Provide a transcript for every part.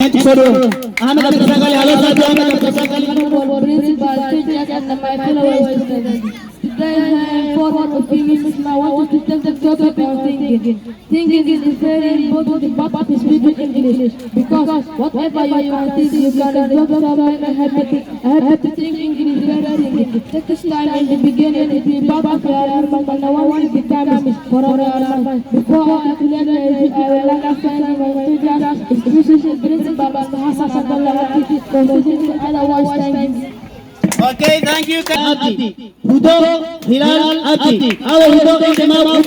Ahmed Abdul Sakali, halo Satu Ahmed Abdul Sakali. Principal, teachers, and my fellow students. Today I am forward of English. I want to tell the topic on thinking. Thinking is very important part of speaking English because whatever you want to think, you can develop something. I have to think English very thinking. Take this time in the beginning, it will be part of your life, and I want to become forever. Before I clear it, I will understand my teachers, especially principal and Hassan Abdullah, otherwise thank you. Okay, thank you. Abdi. Hudo Hilal Abdi. Our Hudo in the mouth.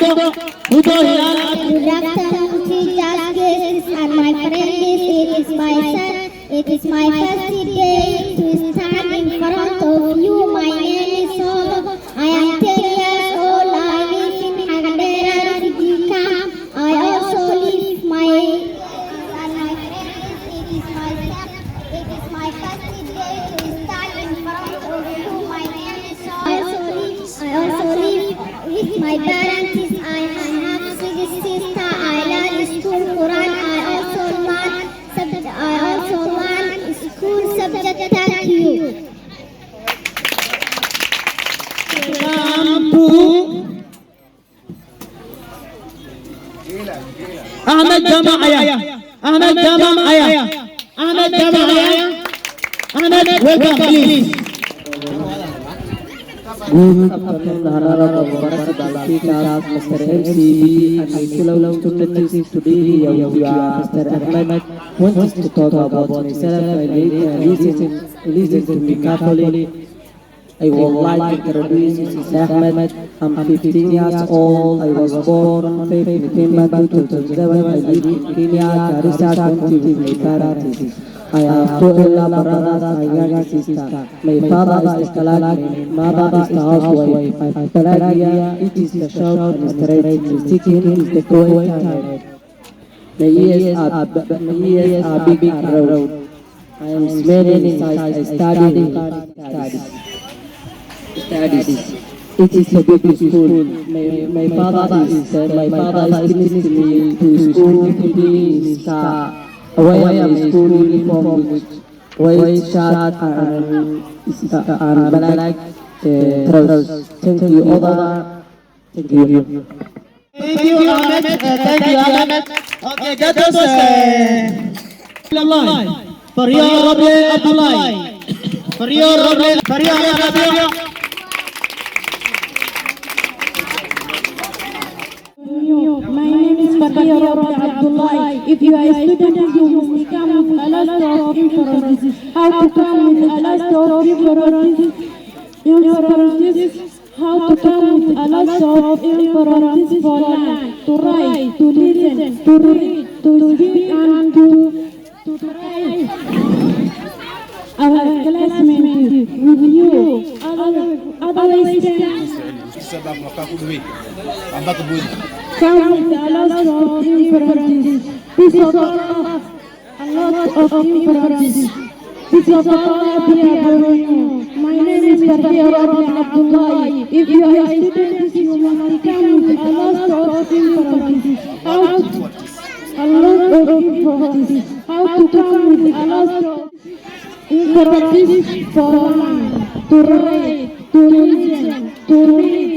Hudo Hilal Abdi. Good afternoon, teachers and my friends. It is my son. It is my first day to stand in front of you. My name is Sobo. I am 10 years old. I live in Hagadera, Sidika. I also live my and my friends. It is my son. It is my first day to stand in front of you. My name is Sobo. I also live with my parents. I have 6 sisters. I learn school Quran. I also learn school subject. Thank you. Ahmed Jama Ayah. Ahmed Jama Ayah. Ahmed Jama Ayah. Ahmed, welcome please. Good afternoon, honorable principal teachers, Mr. MCB, and my fellow students. Today we are Mr. Ahmed wants to talk about myself. I listen to me carefully. I would like to introduce Mrs. Ahmed. I'm 15 years old. I was born on 5 November 2007. I live in Kenya, Garissa County with my parents. I have 2 elder brothers and a younger sister. My father is Kalaki, my mother is the housewife. I'm Kalakia, it is the shop and straight. The chicken is the Kuwait time. The years are big and round. I am smelling inside. I study. It is a big school. My father is finishing me to school today in car. Away of school uniform with white shirt and black trousers. Thank you, Oda. Thank you. Thank you, Ahmed. Thank you, Ahmed. Okay, that was Faria Roble Abdullah. Faria Roble. My name is Faria Roble Abdullah. If you are a student, you will come with a lot of information. How to come with a lot of information. How to come with a lot of information for learn, to write, to listen, to read, to speak, and to try. Our classmates with you, other students. Come with a lot of information. Peace of Allah, a lot of information. Peace of Allah be upon you. My name is Faria Roble Abdullah. If you are a student, you must come with a lot of information. How to come with a lot of information for learn, to write, to listen, to read,